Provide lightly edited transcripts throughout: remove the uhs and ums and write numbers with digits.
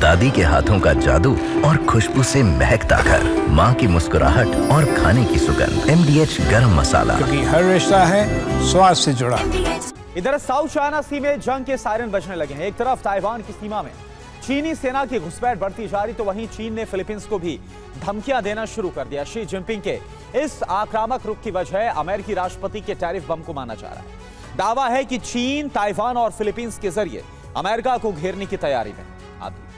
दादी के हाथों का जादू और खुशबू से महकता घर, माँ की मुस्कुराहट और खाने की सुगंध। MDH गरम मसाला, क्योंकि हर रिश्ता है स्वाद से जुड़ा। इधर साउथ चाइना सी में जंग के सायरन बजने लगे हैं। एक तरफ ताइवान की सीमा में चीनी सेना की घुसपैठ बढ़ती जा रही, तो वहीं चीन ने फिलीपींस को भी धमकियां देना शुरू कर दिया। शी जिनपिंग के इस आक्रामक रुख की वजह अमेरिकी राष्ट्रपति के टैरिफ बम को माना जा रहा है। दावा है कि चीन ताइवान और फिलीपींस के जरिए अमेरिका को घेरने की तैयारी में। आदि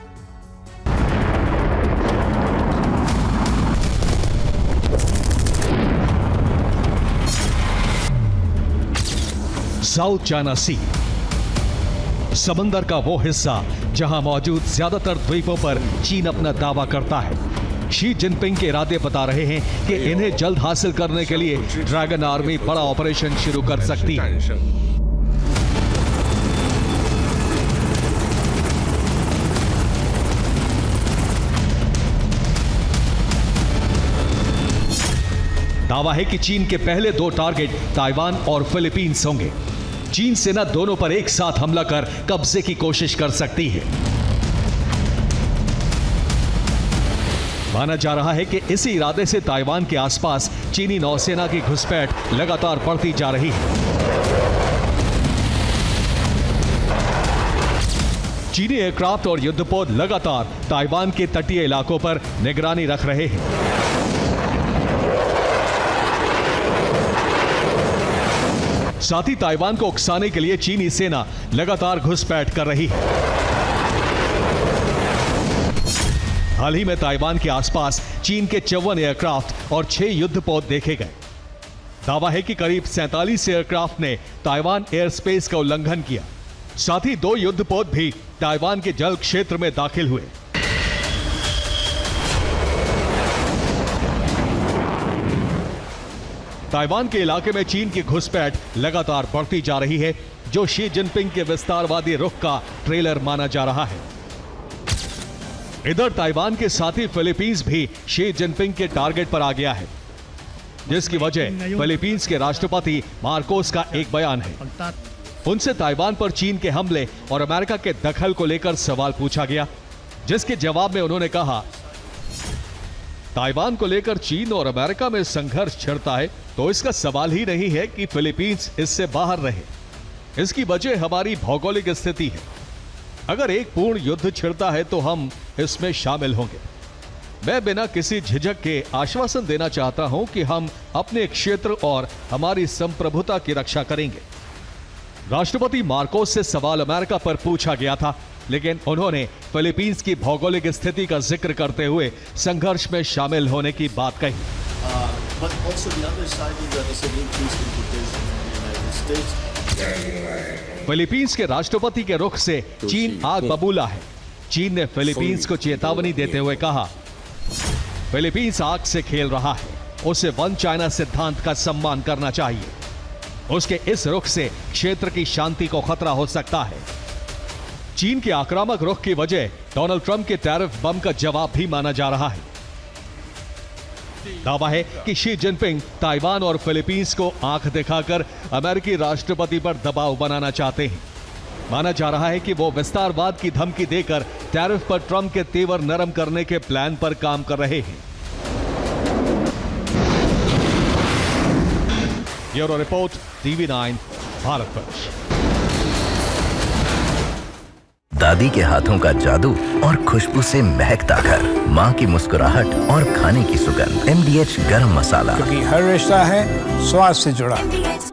साउथ चाइना सी, समंदर का वो हिस्सा जहां मौजूद ज्यादातर द्वीपों पर चीन अपना दावा करता है। शी जिनपिंग के इरादे बता रहे हैं कि इन्हें जल्द हासिल करने के लिए ड्रैगन आर्मी बड़ा ऑपरेशन शुरू कर सकती है। दावा है कि चीन के पहले 2 टारगेट ताइवान और फिलीपींस होंगे। चीन सेना दोनों पर एक साथ हमला कर कब्जे की कोशिश कर सकती है। माना जा रहा है कि इसी इरादे से ताइवान के आसपास चीनी नौसेना की घुसपैठ लगातार बढ़ती जा रही है। चीनी एयरक्राफ्ट और युद्धपोत लगातार ताइवान के तटीय इलाकों पर निगरानी रख रहे हैं। साथ ही ताइवान को उकसाने के लिए चीनी सेना लगातार घुसपैठ कर रही है। हाल ही में ताइवान के आसपास चीन के 54 एयरक्राफ्ट और 6 युद्धपोत देखे गए। दावा है कि करीब 47 एयरक्राफ्ट ने ताइवान एयर स्पेस का उल्लंघन किया। साथ ही 2 युद्धपोत भी ताइवान के जल क्षेत्र में दाखिल हुए। ताइवान के इलाके में चीन की घुसपैठ लगातार बढ़ती जा रही है, जो शी जिनपिंग के विस्तारवादी रुख का ट्रेलर माना जा रहा है। इधर ताइवान के साथ ही फिलीपींस भी शी जिनपिंग के टारगेट पर आ गया है, जिसकी वजह फिलीपींस के राष्ट्रपति मार्कोस का एक बयान है। उनसे ताइवान पर चीन के हमले और अमेरिका के दखल को लेकर सवाल पूछा गया, जिसके जवाब में उन्होंने कहा, ताइवान को लेकर चीन और अमेरिका में संघर्ष छिड़ता है तो इसका सवाल ही नहीं है कि फिलीपींस इससे बाहर रहे। इसकी वजह हमारी भौगोलिक स्थिति है। अगर एक पूर्ण युद्ध छिड़ता है तो हम इसमें शामिल होंगे। मैं बिना किसी झिझक के आश्वासन देना चाहता हूं कि हम अपने क्षेत्र और हमारी संप्रभुता की रक्षा करेंगे। राष्ट्रपति मार्कोस से सवाल अमेरिका पर पूछा गया था, लेकिन उन्होंने फिलीपींस की भौगोलिक स्थिति का जिक्र करते हुए संघर्ष में शामिल होने की बात कही। फिलीपींस के राष्ट्रपति के रुख से चीन आग बबूला है। चीन ने फिलीपींस को चेतावनी देते हुए कहा, फिलीपींस आग से खेल रहा है, उसे वन चाइना सिद्धांत का सम्मान करना चाहिए। उसके इस रुख से क्षेत्र की शांति को खतरा हो सकता है। चीन के आक्रामक रुख की वजह डोनाल्ड ट्रंप के टैरिफ बम का जवाब भी माना जा रहा है। दावा है कि शी जिनपिंग ताइवान और फिलीपींस को आंख दिखाकर अमेरिकी राष्ट्रपति पर दबाव बनाना चाहते हैं। माना जा रहा है कि वो विस्तारवाद की धमकी देकर टैरिफ पर ट्रंप के तेवर नरम करने के प्लान पर काम कर रहे हैं। Bureau report, TV9 Bharatvarsh. दादी के हाथों का जादू और खुशबू से महकता घर, माँ की मुस्कुराहट और खाने की सुगंध। MDH गरम मसाला, क्योंकि हर रिश्ता है स्वाद से जुड़ा।